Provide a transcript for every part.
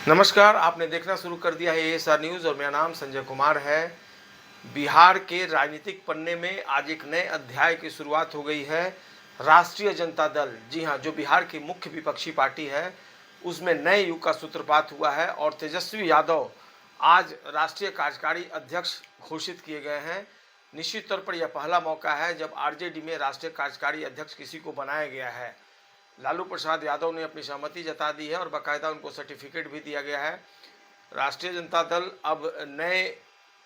नमस्कार, आपने देखना शुरू कर दिया है एएसआर न्यूज़ और मेरा नाम संजय कुमार है। बिहार के राजनीतिक पन्ने में आज एक नए अध्याय की शुरुआत हो गई है। राष्ट्रीय जनता दल, जी हाँ, जो बिहार की मुख्य विपक्षी पार्टी है, उसमें नए युग का सूत्रपात हुआ है और तेजस्वी यादव आज राष्ट्रीय कार्यकारी अध्यक्ष घोषित किए गए हैं। निश्चित तौर पर यह पहला मौका है जब आरजेडी में राष्ट्रीय कार्यकारी अध्यक्ष किसी को बनाया गया है। लालू प्रसाद यादव ने अपनी सहमति जता दी है और बाकायदा उनको सर्टिफिकेट भी दिया गया है। राष्ट्रीय जनता दल अब नए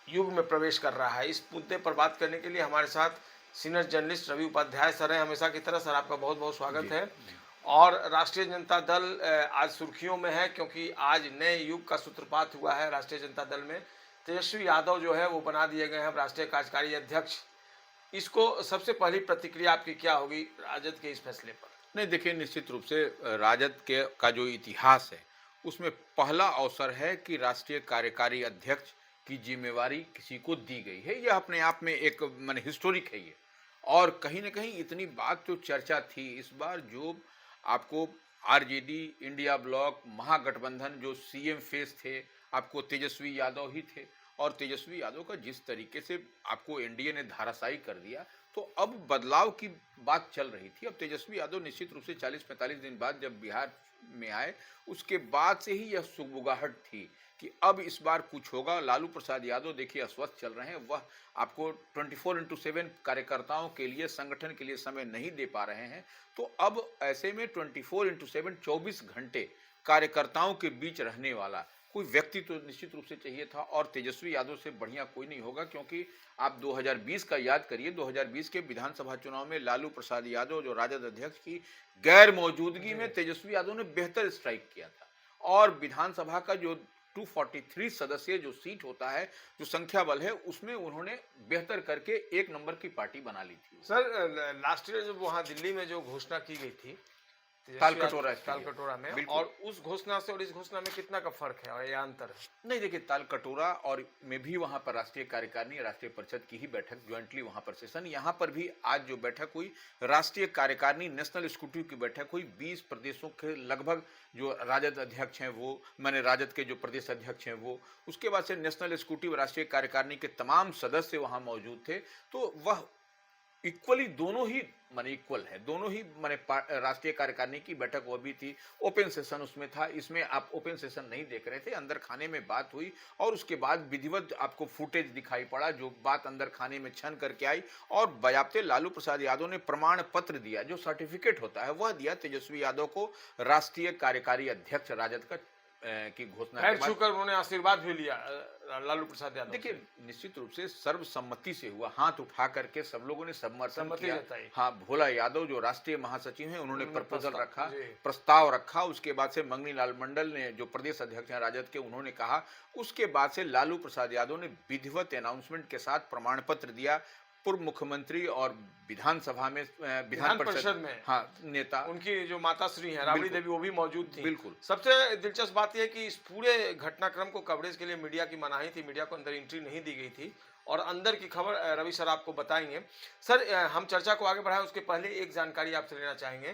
युग में प्रवेश कर रहा है। इस मुद्दे पर बात करने के लिए हमारे साथ senior journalist Ravi Upadhyay sir हैं। हमेशा की तरह सर आपका बहुत बहुत स्वागत है। और राष्ट्रीय जनता दल आज सुर्खियों में है क्योंकि आज नए युग का सूत्रपात हुआ है। राष्ट्रीय जनता दल में तेजस्वी यादव जो है वो बना दिए गए हैं राष्ट्रीय कार्यकारी अध्यक्ष। इसको सबसे पहली प्रतिक्रिया आपकी क्या होगी राजद के इस फैसले पर? नहीं, देखिए, निश्चित रूप से राजद के का जो इतिहास है उसमें पहला अवसर है कि राष्ट्रीय कार्यकारी अध्यक्ष की जिम्मेवारी किसी को दी गई है। यह अपने आप में एक माने हिस्टोरिक है ये। और कहीं ना कहीं इतनी बात जो चर्चा थी इस बार, जो आपको आरजेडी, इंडिया ब्लॉक, महागठबंधन जो सीएम फेस थे, आपको तेजस्वी यादव ही थे। और तेजस्वी यादव का जिस तरीके से आपको एनडीए ने धाराशायी कर दिया, तो अब बदलाव की बात चल रही थी। अब तेजस्वी यादव निश्चित रूप से 40-45 दिन बाद जब बिहार में आए, उसके बाद से ही यह सुगबुगाहट थी कि अब इस बार कुछ होगा। लालू प्रसाद यादव देखिए अस्वस्थ चल रहे हैं, वह आपको 24x7 कार्यकर्ताओं के लिए, संगठन के लिए समय नहीं दे पा रहे हैं। तो अब ऐसे में 24x7 24 घंटे कार्यकर्ताओं के बीच रहने वाला कोई व्यक्ति तो निश्चित रूप से चाहिए था। और तेजस्वी यादव से बढ़िया कोई नहीं होगा, क्योंकि आप 2020 का याद करिए। 2020 के विधानसभा चुनाव में लालू प्रसाद यादव जो राजद अध्यक्ष की गैर मौजूदगी में तेजस्वी यादव ने बेहतर स्ट्राइक किया था। और विधानसभा का जो 243 सदस्य जो सीट होता है, जो संख्या बल है, उसमें उन्होंने बेहतर करके एक नंबर की पार्टी बना ली थी। सर, लास्ट ईयर जब वहाँ दिल्ली में जो घोषणा की गई थी तालकटोरा में, और उस घोषणा से और इस घोषणा में कितना का फर्क है और यह अंतर है? नहीं, देखिए, तालकटोरा और में भी वहां पर राष्ट्रीय कार्यकारिणी, राष्ट्रीय परिषद की ही बैठक ज्वाइंटली वहां पर सेशन। यहां पर भी आज जो बैठक हुई, राष्ट्रीय कार्यकारिणी नेशनल एग्जीक्यूटिव की बैठक हुई। 20 प्रदेशों के लगभग जो राजद अध्यक्ष हैं वो, माने राजद के जो प्रदेश अध्यक्ष हैं वो, उसके बाद से नेशनल एग्जीक्यूटिव, राष्ट्रीय कार्यकारिणी के तमाम सदस्य वहां मौजूद थे। तो वह इक्वली दोनों ही माने इक्वल है, दोनों ही माने राष्ट्रीय कार्यकारिणी की बैठक वो भी थी। ओपन सेशन उसमें था, इसमें आप ओपन सेशन नहीं देख रहे थे। अंदर खाने में बात हुई और उसके बाद विधिवत आपको फुटेज दिखाई पड़ा, जो बात अंदर खाने में छन करके आई। और बयाबते लालू प्रसाद यादव ने प्रमाण पत्र दिया, जो सर्टिफिकेट होता है वह दिया तेजस्वी यादव को राष्ट्रीय कार्यकारी अध्यक्ष राजद का की घोषणा के बाद। छूकर उन्होंने आशीर्वाद भी लिया लालू प्रसाद यादव। देखिए, निश्चित रूप से सर्वसम्मति से हुआ, हाथ उठा करके सब लोगों ने समर्थन किया। हाँ, भोला यादव जो राष्ट्रीय महासचिव हैं, उन्होंने प्रपोजल रखा, प्रस्ताव रखा। उसके बाद से मंगनी लाल मंडल ने, जो प्रदेश अध्यक्ष हैं राजद के, उन्होंने कहा। उसके बाद से लालू प्रसाद यादव ने विधिवत अनाउंसमेंट के साथ प्रमाण पत्र दिया। पूर्व मुख्यमंत्री और विधानसभा में, विधान परिषद में, हाँ, नेता, उनकी जो माता श्री हैं राबड़ी देवी, वो भी मौजूद थी। बिल्कुल। सबसे दिलचस्प बात यह है कि इस पूरे घटनाक्रम को कवरेज के लिए मीडिया की मनाही थी, मीडिया को अंदर एंट्री नहीं दी गई थी। और अंदर की खबर रवि सर आपको बताएंगे। सर, हम चर्चा को आगे बढ़ाएं उसके पहले एक जानकारी आपसे लेना चाहेंगे।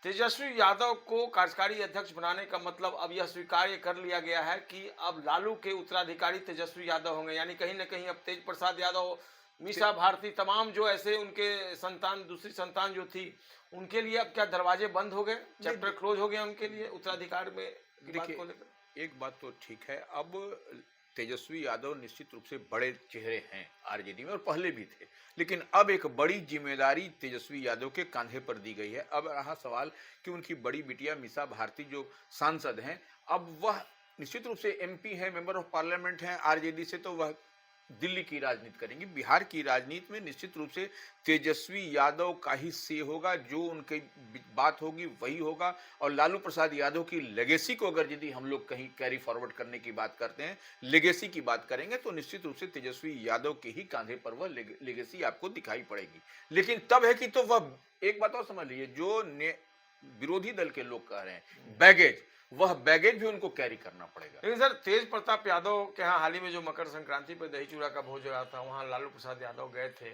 तेजस्वी यादव को कार्यकारी अध्यक्ष बनाने का मतलब अब यह स्वीकार कर लिया गया है कि अब लालू के उत्तराधिकारी तेजस्वी यादव होंगे, यानी कहीं ना कहीं अब तेज प्रसाद यादव, मीसा भारती, तमाम जो ऐसे उनके संतान, दूसरी संतान जो थी, उनके लिए अब क्या दरवाजे बंद हो गए, चैप्टर क्लोज हो गया उनके लिए उत्तराधिकार में? देखिए, एक बात तो ठीक है, अब तेजस्वी यादव निश्चित रूप से बड़े चेहरे हैं आरजेडी में, और पहले भी थे। लेकिन अब एक बड़ी जिम्मेदारी तेजस्वी यादव के कंधे पर दी गई है। अब रहा सवाल कि उनकी बड़ी बिटिया मीसा भारती जो सांसद हैं, अब वह निश्चित रूप से एमपी है, मेंबर ऑफ पार्लियामेंट हैं आरजेडी से, तो वह दिल्ली की राजनीति करेंगी। बिहार की राजनीति में निश्चित रूप से तेजस्वी यादव का ही से होगा, जो उनकी बात होगी वही होगा। और लालू प्रसाद यादव की लेगेसी को अगर यदि हम लोग कहीं कैरी फॉरवर्ड करने की बात करते हैं, लेगेसी की बात करेंगे, तो निश्चित रूप से तेजस्वी यादव के ही कांधे पर वह लेगेसी आपको दिखाई पड़ेगी। लेकिन तब है कि तो वह एक बात और समझ लीजिए, जो विरोधी दल के लोग कह रहे हैं बैगेज, वह बैगेज भी उनको कैरी करना पड़ेगा। लेकिन सर, तेज प्रताप यादव के यहाँ हाल ही में जो मकर संक्रांति पर दही चूड़ा का भोज हुआ था, वहाँ लालू प्रसाद यादव गए थे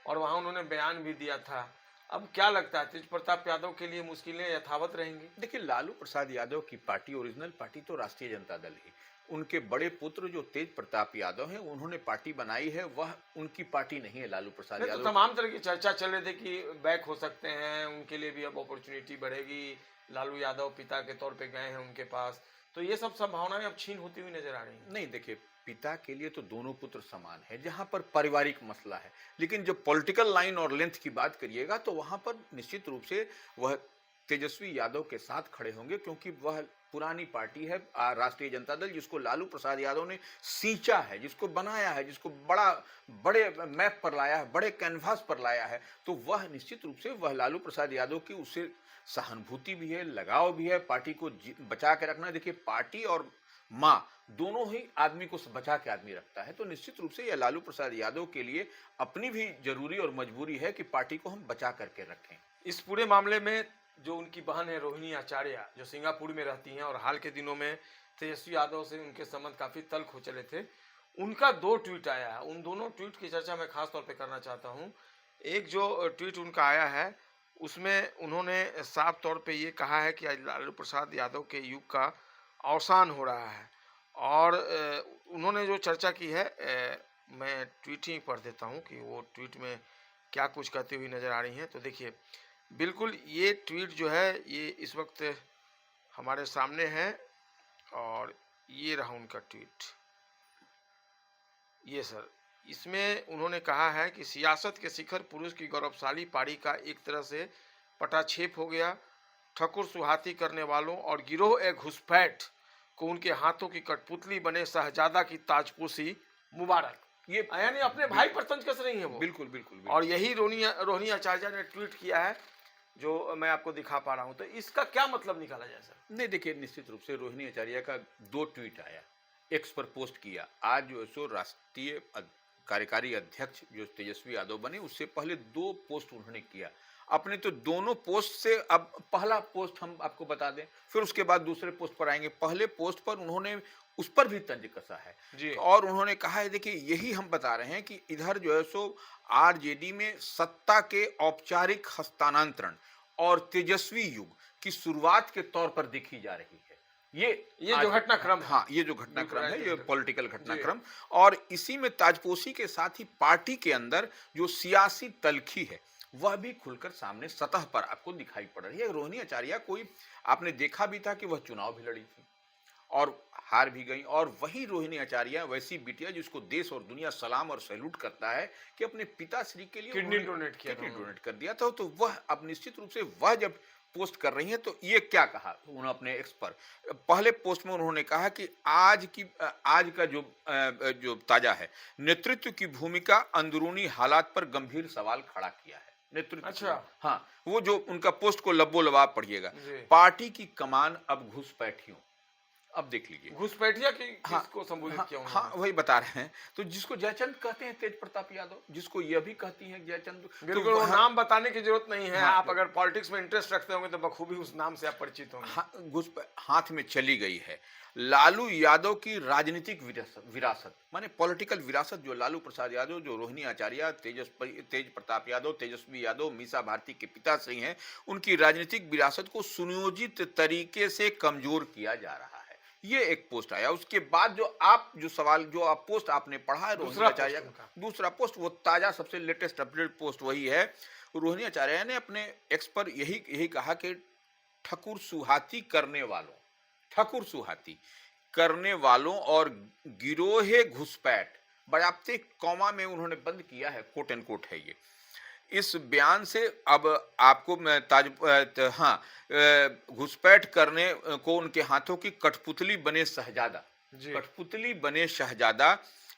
और वहाँ उन्होंने बयान भी दिया था अब क्या लगता है तेज प्रताप यादव के लिए मुश्किलें यथावत रहेंगी? देखिए, लालू प्रसाद यादव की पार्टी, ओरिजिनल पार्टी तो राष्ट्रीय जनता दल ही। उनके बड़े पुत्र जो तेज प्रताप यादव हैं, उन्होंने पार्टी बनाई है, वह उनकी पार्टी नहीं है लालू प्रसाद नहीं तो यादव की। तमाम तरह की चर्चा चल रही थी कि बैक हो सकते हैं, उनके लिए भी अब अपॉर्चुनिटी बढ़ेगी। लालू यादव पिता के तौर पे गए हैं उनके पास, तो ये सब संभावनाएं अब छीन होती हुई नजर आ रही हैं। नहीं, देखिए, पिता के लिए तो दोनों पुत्र समान है, जहां पर पारिवारिक मसला है। लेकिन जब पॉलिटिकल लाइन और लेंथ की बात करिएगा तो वहां पर निश्चित रूप से वह तेजस्वी यादव के साथ खड़े होंगे, क्योंकि वह पुरानी पार्टी है राष्ट्रीय जनता दल, जिसको लालू प्रसाद यादव ने सींचा है, जिसको बनाया है, जिसको बड़े मैप पर लाया है, बड़े कैनवास पर लाया है। तो वह निश्चित रूप से वह लालू प्रसाद यादव की उससे सहानुभूति भी है, लगाव भी है, पार्टी को बचा के रखना। देखिए, पार्टी और माँ दोनों ही आदमी को बचा के आदमी रखता है। तो निश्चित रूप से यह लालू प्रसाद यादव के लिए अपनी भी जरूरी और मजबूरी है कि पार्टी को हम बचा करके रखें। इस पूरे मामले में जो उनकी बहन है रोहिणी आचार्य, जो सिंगापुर में रहती हैं और हाल के दिनों में तेजस्वी यादव से उनके संबंध काफ़ी तल्ख हो चले थे, उनका 2 ट्वीट आया है। उन दोनों ट्वीट की चर्चा मैं खास तौर पे करना चाहता हूं। एक जो ट्वीट उनका आया है, उसमें उन्होंने साफ तौर पे ये कहा है कि आज लालू प्रसाद यादव के युग का अवसान हो रहा है। और उन्होंने जो चर्चा की है, मैं ट्वीट ही पढ़ देता हूं कि वो ट्वीट में क्या कुछ कहती हुई नज़र आ रही हैं। तो देखिए, बिल्कुल ये ट्वीट जो है ये इस वक्त हमारे सामने है, और ये रहा उनका ट्वीट। ये सर, इसमें उन्होंने कहा है कि सियासत के शिखर पुरुष की गौरवशाली पारी का एक तरह से पटाक्षेप हो गया। ठकुर सुहाती करने वालों और गिरोह ए घुसपैठ को उनके हाथों की कठपुतली बने शहजादा की ताजपोशी मुबारक। ये यानी अपने भाई पर तंज कस रही है वो। बिल्कुल बिल्कुल, बिल्कुल। और यही रोहिणी आचार्य ने ट्वीट किया है, जो मैं आपको दिखा पा रहा हूं। तो इसका क्या मतलब निकाला जाए सर? नहीं, देखिए, निश्चित रूप से रोहिणी आचार्य का 2 ट्वीट आया, एक्स पर पोस्ट किया। आज जो सो राष्ट्रीय कार्यकारी अध्यक्ष जो तेजस्वी यादव बने, उससे पहले 2 पोस्ट उन्होंने किया अपने। तो दोनों पोस्ट से अब पहला पोस्ट हम आपको बता दें, फिर उसके बाद दूसरे पोस्ट पर आएंगे। पहले पोस्ट पर उन्होंने उस पर भी तंज कसा है जी। और उन्होंने कहा है, देखिए, यही हम बता रहे हैं कि इधर जो है सो आरजेडी में सत्ता के औपचारिक हस्तांतरण और तेजस्वी युग की शुरुआत के तौर पर देखी जा रही है। ये जो घटनाक्रम, हाँ, ये जो घटनाक्रम है, ये पॉलिटिकल जी। घटनाक्रम। और इसी में ताजपोशी के साथ ही पार्टी के अंदर जो सियासी तलखी है, वह भी खुलकर सामने सतह पर आपको दिखाई पड़ रही है। रोहिणी आचार्य कोई आपने देखा भी था कि वह चुनाव भी लड़ी थी और हार भी गई, और वही रोहिणी आचार्य वैसी बिटिया जिसको देश और दुनिया सलाम और सैल्यूट करता है कि अपने पिताश्री के लिए किडनी डोनेट किया था, किडनी डोनेट कर दिया था। तो वह अब निश्चित रूप से वह जब पोस्ट कर रही हैं, तो ये क्या कहा उन्होंने अपने एक्स पर। पहले पोस्ट में उन्होंने कहा कि आज का जो ताजा है, नेतृत्व की भूमिका अंदरूनी हालात पर गंभीर सवाल खड़ा किया है। नेतृत्व, अच्छा, हाँ, वो जो उनका पोस्ट को लब्बो लबाब पढ़िएगा। जी। पार्टी की कमान अब घुसपैठियों। अब देख लीजिए, घुसपैठिया की हाँ, किसको संबोधित किया हाँ, उन्होंने? वही बता रहे हैं। तो जिसको जयचंद कहते हैं तेज प्रताप यादव, जिसको यह भी कहती हैं जयचंद, बिल्कुल, वो नाम बताने की जरूरत नहीं है। हाँ, आप अगर पॉलिटिक्स में इंटरेस्ट रखते होंगे तो बखूबी उस नाम से आप परिचित होंगे। हाथ में चली गई है। लालू यादव की राजनीतिक विरासत माने पॉलिटिकल विरासत, जो लालू प्रसाद यादव, जो रोहिणी आचार्य, तेज प्रताप यादव, तेजस्वी यादव, मीसा भारती के पिताश्री हैं, उनकी राजनीतिक विरासत को सुनियोजित तरीके से कमजोर किया जा रहा है। ये एक पोस्ट आया। उसके बाद जो पोस्ट आपने पढ़ा है रोहिणी आचार्य का, दूसरा पोस्ट, वो ताजा सबसे लेटेस्ट अपडेट पोस्ट वही है। रोहिणी आचार्य ने अपने एक्स पर यही कहा कि ठकुर सुहाती करने वालों और गिरोहे घुसपैठ, बराबते कौमा में उन्होंने बंद किया है, कोट एंड कोट है ये। इस बयान से अब आपको मैं घुसपैठ करने को उनके हाथों की कठपुतली बने शहजादा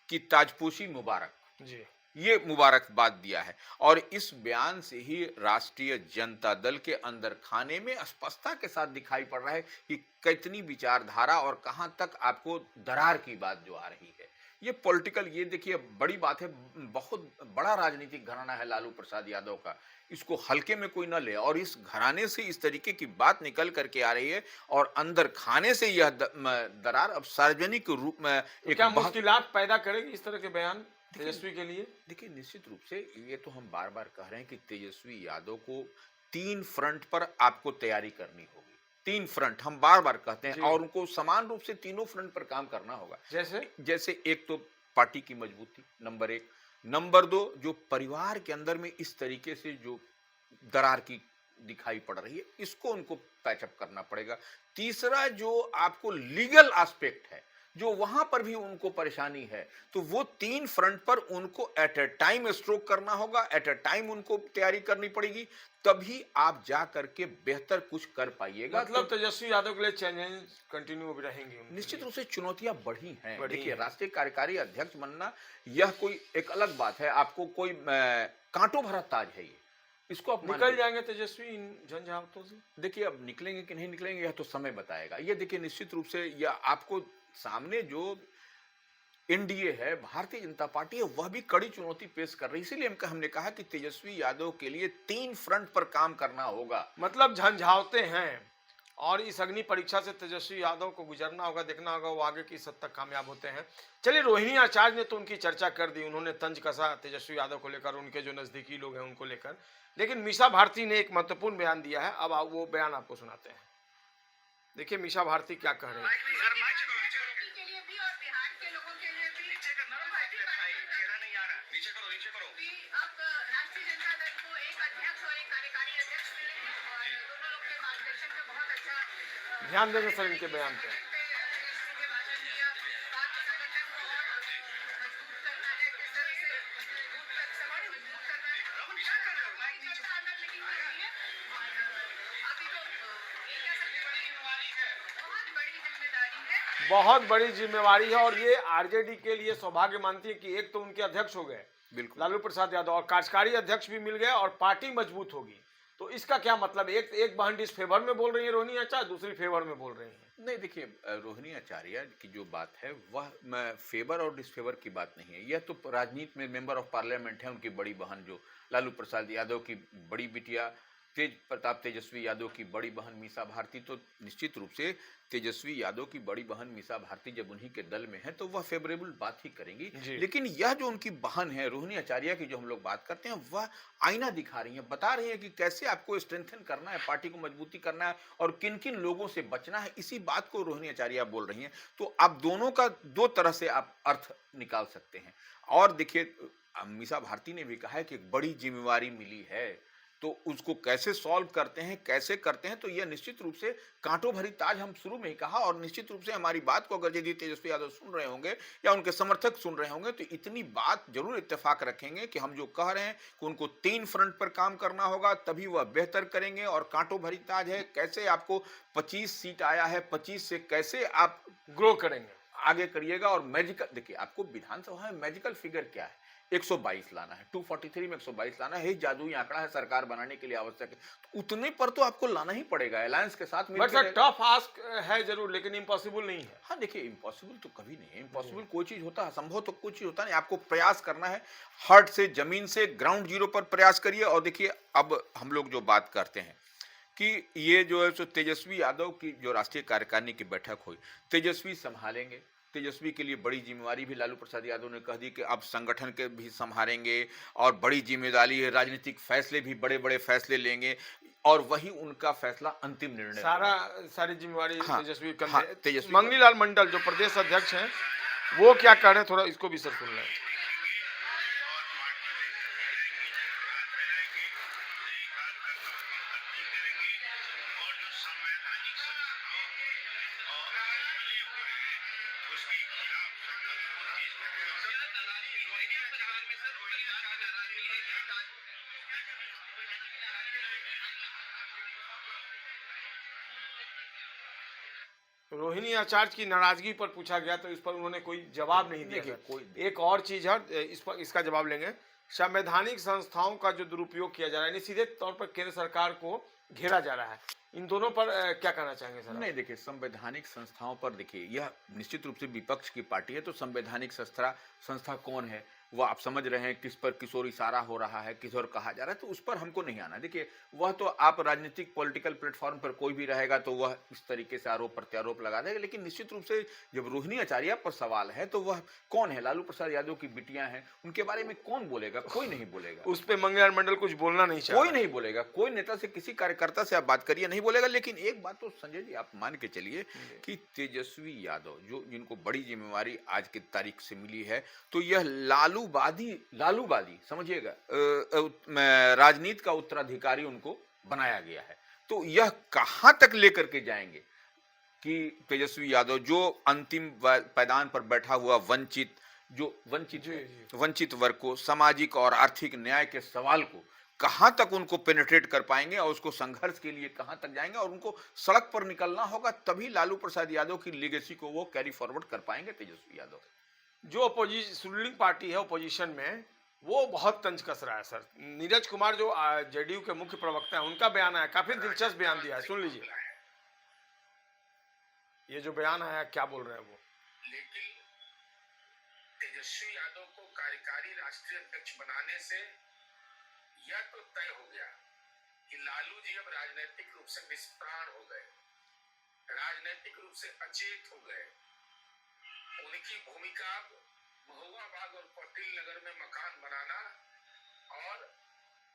की ताजपोशी मुबारक, जी। ये मुबारकबाद दिया है। और इस बयान से ही राष्ट्रीय जनता दल के अंदर खाने में स्पष्टता के साथ दिखाई पड़ रहा है कि कितनी विचारधारा और कहां तक आपको दरार की बात जो आ रही है। ये पॉलिटिकल, ये देखिए बड़ी बात है, बहुत बड़ा राजनीतिक घराना है लालू प्रसाद यादव का, इसको हल्के में कोई ना ले। और इस घराने से इस तरीके की बात निकल करके आ रही है और अंदर खाने से यह दरार अब सार्वजनिक रूप में क्या मुश्किलात पैदा करेगी इस तरह के बयान? तेजस्वी के लिए? देखिए निश्चित रूप से ये तो हम बार बार कह रहे हैं कि तेजस्वी यादव को 3 फ्रंट पर आपको तैयारी करनी होगी। 3 फ्रंट हम बार बार कहते हैं जी। और उनको समान रूप से तीनों फ्रंट पर काम करना होगा। जैसे? जैसे एक तो पार्टी की मजबूती, नंबर 1। नंबर 2, जो परिवार के अंदर में इस तरीके से जो दरार की दिखाई पड़ रही है, इसको उनको पैचअप करना पड़ेगा। तीसरा, जो आपको लीगल एस्पेक्ट है, जो वहां पर भी उनको परेशानी है, तो वो 3 फ्रंट पर उनको एट अ टाइम स्ट्रोक करना होगा, एट अ टाइम उनको तैयारी करनी पड़ेगी, तभी आप जा करके बेहतर कुछ कर पाइएगा। मतलब तेजस्वी यादव के लिए चैलेंज कंटिन्यू रहेंगे उनके निश्चित लिए। रूप से चुनौतियां बढ़ी हैं। बढ़ी देखिए हैं। राष्ट्रीय कार्यकारी अध्यक्ष बनना यह कोई एक अलग बात है, आपको कोई कांटों भरा ताज है ये, इसको आप मान निकल लीजिए। जाएंगे तेजस्वी इन झंझावातों से? देखिए अब निकलेंगे कि नहीं निकलेंगे यह तो समय बताएगा। ये देखिए निश्चित रूप से यह आपको सामने जो एनडीए है, भारतीय जनता पार्टी है, वह भी कड़ी चुनौती पेश कर रही है। इसीलिए हमने कहा कि तेजस्वी यादव के लिए 3 फ्रंट पर काम करना होगा। मतलब झंझावते हैं और इस अग्नि परीक्षा से तेजस्वी यादव को गुजरना होगा, देखना होगा वो आगे किस हद तक कामयाब होते हैं। चलिए, रोहिणी आचार्य ने तो उनकी चर्चा कर दी, उन्होंने तंज कसा तेजस्वी यादव को लेकर, उनके जो नजदीकी लोग हैं उनको लेकर। लेकिन मीसा भारती ने एक महत्वपूर्ण बयान दिया है, अब वो बयान आपको सुनाते हैं। देखिए मीसा भारती क्या कह रहे हैं। ध्यान देंगे सर इनके बयान पे। बहुत बड़ी जिम्मेवारी है और ये आरजेडी के लिए सौभाग्य मानती है कि एक तो उनके अध्यक्ष हो गए बिल्कुल लालू प्रसाद यादव और कार्यकारी अध्यक्ष भी मिल गए और पार्टी मजबूत होगी। तो इसका क्या मतलब, एक बहन डिसफेवर में बोल रही है रोहिणी आचार्य, दूसरी फेवर में बोल रही है। नहीं देखिए रोहिणी आचार्य की जो बात है वह फेवर और डिसफेवर की बात नहीं है। यह तो राजनीति में मेंबर ऑफ पार्लियामेंट है, उनकी बड़ी बहन जो लालू प्रसाद यादव की बड़ी बिटिया तेज प्रताप तेजस्वी यादव की बड़ी बहन मीसा भारती। तो निश्चित रूप से तेजस्वी यादव की बड़ी बहन मीसा भारती जब उन्हीं के दल में है तो वह फेवरेबल बात ही करेंगी। लेकिन यह जो उनकी बहन है रोहिणी आचार्य की जो हम लोग बात करते हैं, वह आईना दिखा रही है, बता रही है कि कैसे आपको स्ट्रेंथन करना है, पार्टी को मजबूती करना है और किन किन लोगों से बचना है। इसी बात को रोहिणी आचार्य बोल रही हैं। तो आप दोनों का 2 तरह से आप अर्थ निकाल सकते हैं। और देखिए मीसा भारती ने भी कहा है कि एक बड़ी जिम्मेवारी मिली है, तो उसको कैसे सॉल्व करते हैं, कैसे करते हैं, तो यह निश्चित रूप से कांटों भरी ताज हम शुरू में ही कहा। और निश्चित रूप से हमारी बात को अगर यदि तेजस्वी यादव सुन रहे होंगे या उनके समर्थक सुन रहे होंगे तो इतनी बात जरूर इत्तेफाक रखेंगे कि हम जो कह रहे हैं कि उनको 3 फ्रंट पर काम करना होगा, तभी वह बेहतर करेंगे। और कांटों भरी ताज है, कैसे आपको 25 सीट आया है, 25 से कैसे आप ग्रो करेंगे, आगे करिएगा। और मैजिकल देखिए आपको विधानसभा में मैजिकल फिगर क्या है, 122 लाना है, 243 में 122 लाना है, जादुई आंकड़ा है, सरकार बनाने के लिए आवश्यक है। तो उतने पर तो आपको लाना ही पड़ेगा अलायंस के साथ बट सर टफ आस्क है जरूर, लेकिन इम्पॉसिबल नहीं है। हाँ देखिए इम्पॉसिबल तो कभी नहीं है, इम्पॉसिबल कोई चीज होता है, असंभव तो कोई चीज होता नहीं। आपको प्रयास करना है, हार्ट से, जमीन से, ग्राउंड जीरो पर प्रयास करिए। और देखिए अब हम लोग जो बात करते हैं कि ये जो है सो तेजस्वी यादव की जो राष्ट्रीय कार्यकारिणी की बैठक हुई, तेजस्वी संभालेंगे। तेजस्वी के लिए बड़ी जिम्मेवारी भी लालू प्रसाद यादव ने कह दी कि अब संगठन के भी संभालेंगे और बड़ी जिम्मेदारी है, राजनीतिक फैसले भी बड़े बड़े फैसले लेंगे और वही उनका फैसला अंतिम निर्णय। सारी जिम्मेवारी तेजस्वी कंधे। हाँ, तेजस्वी मंगनीलाल मंडल जो प्रदेश अध्यक्ष हैं वो क्या कह रहे हैं, थोड़ा इसको भी सर सुन लें। रोहिणी आचार्य की नाराजगी पर पूछा गया तो इस पर उन्होंने कोई जवाब नहीं दिया। कोई एक और चीज है, इस पर इसका जवाब लेंगे। संवैधानिक संस्थाओं का जो दुरुपयोग किया जा रहा है, सीधे तौर पर केंद्र सरकार को घेरा जा रहा है, इन दोनों पर क्या कहना चाहेंगे सर? नहीं देखिए संवैधानिक संस्थाओं पर देखिए यह निश्चित रूप से विपक्ष की पार्टी है, तो संवैधानिक संस्था कौन है? वह आप समझ रहे हैं किस पर किस ओर इशारा हो रहा है, किस ओर कहा जा रहा है, तो उस पर हमको नहीं आना। देखिए, वह तो आप राजनीतिक पॉलिटिकल प्लेटफॉर्म पर कोई भी रहेगा तो वह इस तरीके से आरोप प्रत्यारोप लगा देगा, लेकिन निश्चित रूप से जब रोहिणी आचार्य पर सवाल है तो वह कौन है? लालू प्रसाद यादव की बिटियां हैं, उनके बारे में कौन बोलेगा? कोई नहीं बोलेगा। उस पे मंगल मंडल कुछ बोलना नहीं चाह कोई रहा। नहीं बोलेगा, कोई नेता से, किसी कार्यकर्ता से आप बात करिए, नहीं बोलेगा। लेकिन एक बात तो संजय जी आप मान के चलिए कि तेजस्वी यादव जो जिनको बड़ी जिम्मेवारी आज की तारीख से मिली है, तो यह लालूवादी समझिएगा राजनीति का उत्तराधिकारी उनको बनाया गया है। तो यह कहां तक लेकर के जाएंगे कि तेजस्वी यादव जो अंतिम पायदान पर बैठा हुआ वंचित वर्ग को, सामाजिक और आर्थिक न्याय के सवाल को कहां तक उनको पेनिट्रेट कर पाएंगे और उसको संघर्ष के लिए कहां तक जाएंगे, और उनको सड़क पर निकलना होगा, तभी लालू प्रसाद यादव की लेगेसी को वो कैरी फॉरवर्ड कर पाएंगे तेजस्वी यादव। जो अपोजिशन रूलिंग पार्टी है ओपोजिशन में, वो बहुत तंज कस रहा है सर। नीरज कुमार जो जेडीयू के मुख्य प्रवक्ता है, उनका बयान आया, काफी दिलचस्प बयान दिया है, सुन लीजिए। ये जो बयान आया, क्या बोल रहे हैं वो? लेकिन तेजस्वी यादव को कार्यकारी राष्ट्रीय अध्यक्ष बनाने से यह तो तय हो गया कि लालू जी अब राजनीतिक रूप से निष्प्राण हो गए, राजनीतिक रूप से अचेत हो गए। उनकी भूमिका महुआ बाग और पटेल नगर में मकान बनाना और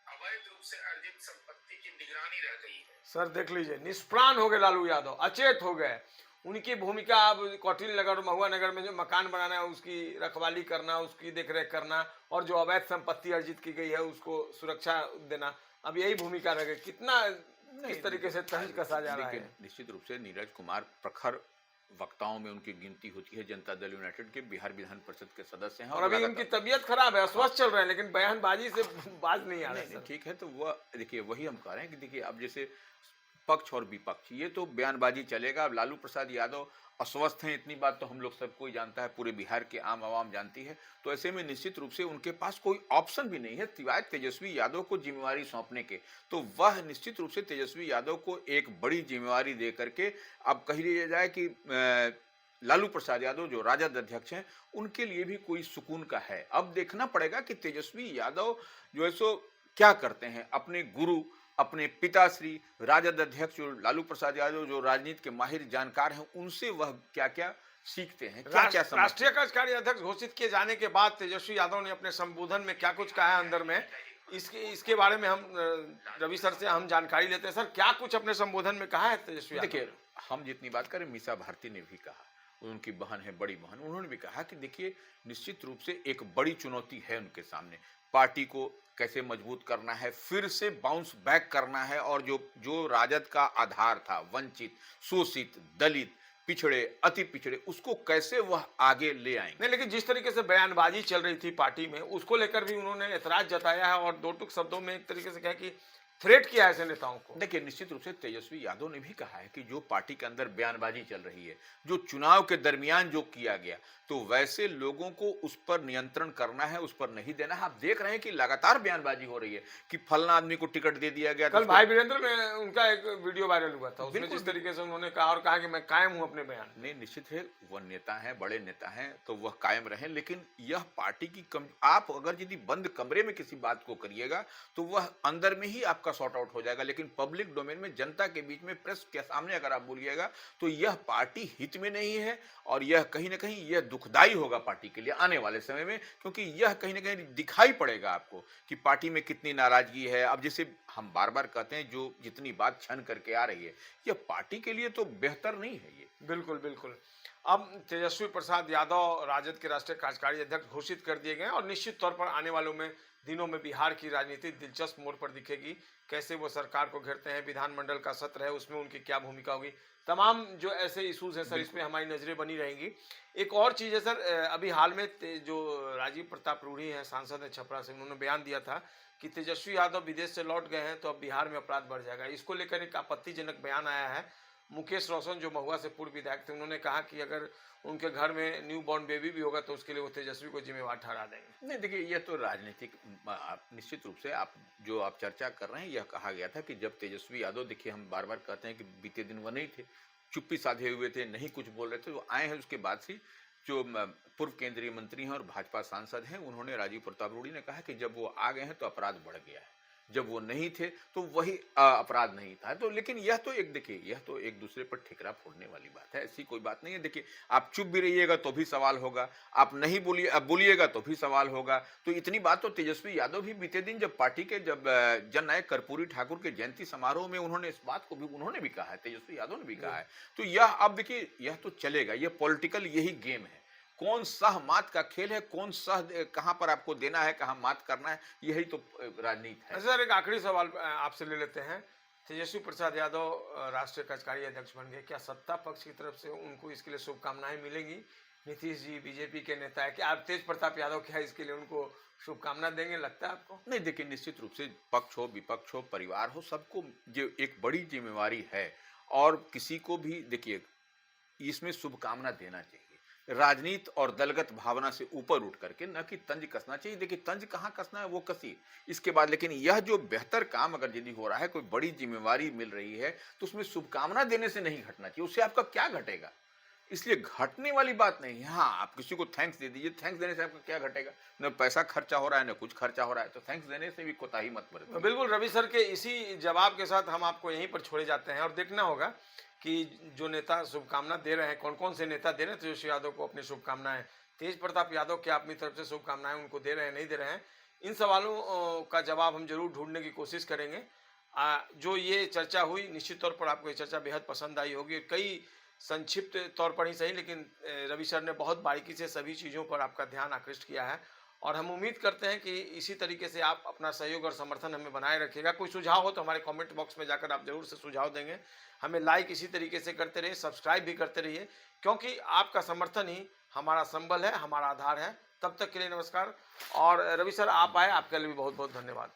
अवैध रूप से अर्जित संपत्ति की निगरानी रह गई है। सर देख लीजिए, निष्प्राण हो गए लालू यादव, अचेत हो गए। उनकी भूमिका अब कौटिल्य नगर और महुआ नगर में जो मकान बनाना है, उसकी रखवाली करना, उसकी देखरेख करना, और जो अवैध संपत्ति अर्जित की गई है उसको सुरक्षा देना, अब यही भूमिका रह गई। कितना किस तरीके से तंज कसा जा रहा है। निश्चित रूप से नीरज कुमार प्रखर वक्ताओं में उनकी गिनती होती है। जनता दल यूनाइटेड के बिहार विधान परिषद के सदस्य हैं और अभी उनकी तबीयत खराब है, अस्वस्थ चल रहे हैं, लेकिन बयानबाजी से बात नहीं आ रही है। ठीक है, तो वह देखिए, वही हम कह रहे हैं कि देखिए, अब जैसे पक्ष और विपक्ष, ये तो बयानबाजी चलेगा। अब लालू प्रसाद यादव अस्वस्थ हैं, इतनी बात तो हम लोग सब कोई जानता है, पूरे बिहार के आम आवाम जानती है। तो ऐसे में निश्चित रूप से उनके पास कोई ऑप्शन भी नहीं है सिवाय तेजस्वी यादव को जिम्मेवारी सौंपने के। तो वह निश्चित रूप से तेजस्वी यादव को एक बड़ी जिम्मेवारी दे करके, अब कह लिया जाए कि लालू प्रसाद यादव जो राजद अध्यक्ष हैं, उनके लिए भी कोई सुकून का है। अब देखना पड़ेगा कि तेजस्वी यादव जो है सो क्या करते हैं। अपने गुरु, अपने पिताश्री राजद अध्यक्ष जो लालू प्रसाद यादव जो राजनीति के माहिर जानकार हैं, उनसे वह क्या क्या सीखते हैं, क्या क्या समझते हैं। राष्ट्रीय कार्यकारी अध्यक्ष घोषित किए जाने के बाद तेजस्वी यादव ने अपने संबोधन में क्या कुछ कहा है अंदर में, इसके बारे में हम रवि सर से हम जानकारी लेते हैं। सर, क्या कुछ अपने संबोधन में कहा है तेजस्वी यादव? देखिए, हम जितनी बात करें, मीसा भारती ने भी कहा, उनकी बहन है, बड़ी बहन, उन्होंने भी कहा कि देखिए, निश्चित रूप से एक बड़ी चुनौती है उनके सामने। पार्टी को कैसे मजबूत करना है, फिर से बाउंस बैक करना है, और जो राजद का आधार था, वंचित, शोषित, दलित, पिछड़े, अति पिछड़े, उसको कैसे वह आगे ले आएंगे। नहीं, लेकिन जिस तरीके से बयानबाजी चल रही थी पार्टी में, उसको लेकर भी उन्होंने ऐतराज जताया है और दो टुक शब्दों में एक तरीके से कहा कि थ्रेट किया है ऐसे नेताओं को। देखिए, निश्चित रूप से तेजस्वी यादव ने भी कहा है कि जो पार्टी के अंदर बयानबाजी चल रही है, जो चुनाव के दरमियान जो किया गया, तो वैसे लोगों को उस पर नियंत्रण करना है, उस पर नहीं देना है। आप देख रहे हैं कि लगातार बयानबाजी हो रही है कि फलना आदमी को टिकट दे दिया गया। कल भाई वीरेंद्र में उनका एक वीडियो वायरल हुआ था, उसमें जिस तरीके से उन्होंने कहा और कहा कि मैं कायम हूं अपने बयान। नहीं, निश्चित है, वह नेता हैं, बड़े नेता हैं, तो वह कायम रहें, लेकिन यह पार्टी की आप अगर यदि बंद कमरे में किसी बात को करिएगा तो वह अंदर में ही आपका सॉर्ट आउट हो जाएगा, लेकिन पब्लिक डोमेन में, जनता के बीच में, प्रेस के सामने अगर आप बोलिएगा तो यह पार्टी हित में नहीं है, और यह कहीं ना कहीं यह दुखदाई होगा पार्टी के लिए आने वाले समय में, क्योंकि यह कहीं ना कहीं दिखाई पड़ेगा आपको कि पार्टी में कितनी नाराजगी है। अब जैसे हम बार बार कहते हैं, जो जितनी बात छन करके आ रही है, यह पार्टी के लिए तो बेहतर नहीं है ये। बिल्कुल बिल्कुल। अब तेजस्वी प्रसाद यादव राजद के राष्ट्रीय कार्यकारी अध्यक्ष घोषित कर दिए गए और निश्चित तौर पर आने वालों में दिनों में बिहार की राजनीति दिलचस्प मोड़ पर दिखेगी। कैसे वो सरकार को घेरते हैं, विधानमंडल का सत्र है, उसमें उनकी क्या भूमिका होगी, तमाम जो ऐसे इशूज हैं सर, इसमें हमारी नजरें बनी रहेंगी। एक और चीज़ है सर, अभी हाल में जो राजीव प्रताप रूढ़ी हैं, सांसद हैं छपरा से, उन्होंने बयान दिया था कि तेजस्वी यादव विदेश से लौट गए हैं तो अब बिहार में अपराध बढ़ जाएगा। इसको लेकर एक आपत्तिजनक बयान आया है। मुकेश रोशन जो महुआ से पूर्व विधायक थे, उन्होंने कहा कि अगर उनके घर में न्यू बॉर्न बेबी भी होगा तो उसके लिए वो तेजस्वी को जिम्मेवार ठहरा देंगे। नहीं, देखिए, यह तो राजनीतिक, निश्चित रूप से आप चर्चा कर रहे हैं, यह कहा गया था कि जब तेजस्वी यादव, देखिए, हम बार बार कहते हैं कि बीते दिन वह नहीं थे, चुप्पी साधे हुए थे, नहीं कुछ बोल रहे थे, वो आए हैं, उसके बाद से जो पूर्व केंद्रीय मंत्री हैं और भाजपा सांसद हैं, उन्होंने राजीव प्रताप रूडी ने कहा कि जब वो आ गए हैं तो अपराध बढ़ गया है, जब वो नहीं थे तो वही अपराध नहीं था। तो लेकिन यह तो एक देखिए, यह तो एक दूसरे पर ठिकरा फोड़ने वाली बात है, ऐसी कोई बात नहीं है। देखिए, आप चुप भी रहिएगा तो भी सवाल होगा, आप नहीं बोलिएगा तो भी सवाल होगा। तो इतनी बात तो तेजस्वी यादव भी बीते दिन जब पार्टी के जननायक कर्पूरी ठाकुर के जयंती समारोह में उन्होंने इस बात को भी उन्होंने भी कहा है, तेजस्वी यादव ने भी कहा है। तो यह अब देखिए, यह तो चलेगा, यह पॉलिटिकल यही गेम है। कौन सह मात का खेल है, कौन सह कहां पर आपको देना है, कहां मात करना है, यही तो राजनीति है। सर, एक आखिरी सवाल आपसे ले लेते हैं। तेजस्वी प्रसाद यादव राष्ट्रीय कार्यकारी अध्यक्ष बन गए, क्या सत्ता पक्ष की तरफ से उनको इसके लिए शुभकामनाएं मिलेंगी? नीतीश जी बीजेपी के नेता है, क्या आप तेज प्रताप यादव क्या इसके लिए उनको शुभकामना देंगे, लगता है आपको? नहीं, देखिए, निश्चित रूप से पक्ष हो, विपक्ष हो, परिवार हो, सबको जो एक बड़ी जिम्मेवारी है और किसी को भी देखिए इसमें शुभकामना देना चाहिए। राजनीति और दलगत भावना से ऊपर उठ करके, न कि तंज कसना चाहिए। देखिए, तंज कहाँ कसना है वो कसी इसके बाद, लेकिन यह जो बेहतर काम अगर यदि हो रहा है, कोई बड़ी जिम्मेवारी मिल रही है, तो उसमें शुभकामना देने से नहीं घटना चाहिए। उससे आपका क्या घटेगा? इसलिए घटने वाली बात नहीं है। हाँ, आप किसी को थैंक्स दे दीजिए, थैंक्स देने से आपका क्या घटेगा? न पैसा खर्चा हो रहा है, न कुछ खर्चा हो रहा है, तो थैंक्स देने से भी कोताही मत बरतिए। बिल्कुल रवि सर के इसी जवाब के साथ हम आपको यहीं पर छोड़े जाते हैं और देखना होगा कि जो नेता शुभकामना दे रहे हैं, कौन कौन से नेता दे रहे हैं तेजस्वी यादव को अपनी शुभकामनाएं, तेज प्रताप यादव क्या अपनी तरफ से शुभकामनाएं उनको दे रहे हैं, नहीं दे रहे हैं, इन सवालों का जवाब हम जरूर ढूंढने की कोशिश करेंगे। जो ये चर्चा हुई, निश्चित तौर पर आपको ये चर्चा बेहद पसंद आई होगी। कई संक्षिप्त तौर पर ही सही, लेकिन रवि सर ने बहुत बारीकी से सभी चीज़ों पर आपका ध्यान आकृष्ट किया है और हम उम्मीद करते हैं कि इसी तरीके से आप अपना सहयोग और समर्थन हमें बनाए रखिएगा। कोई सुझाव हो तो हमारे कमेंट बॉक्स में जाकर आप जरूर से सुझाव देंगे। हमें लाइक इसी तरीके से करते रहिए, सब्सक्राइब भी करते रहिए, क्योंकि आपका समर्थन ही हमारा संबल है, हमारा आधार है। तब तक के लिए नमस्कार। और रवि सर, आप आए, आपके लिए भी बहुत बहुत धन्यवाद।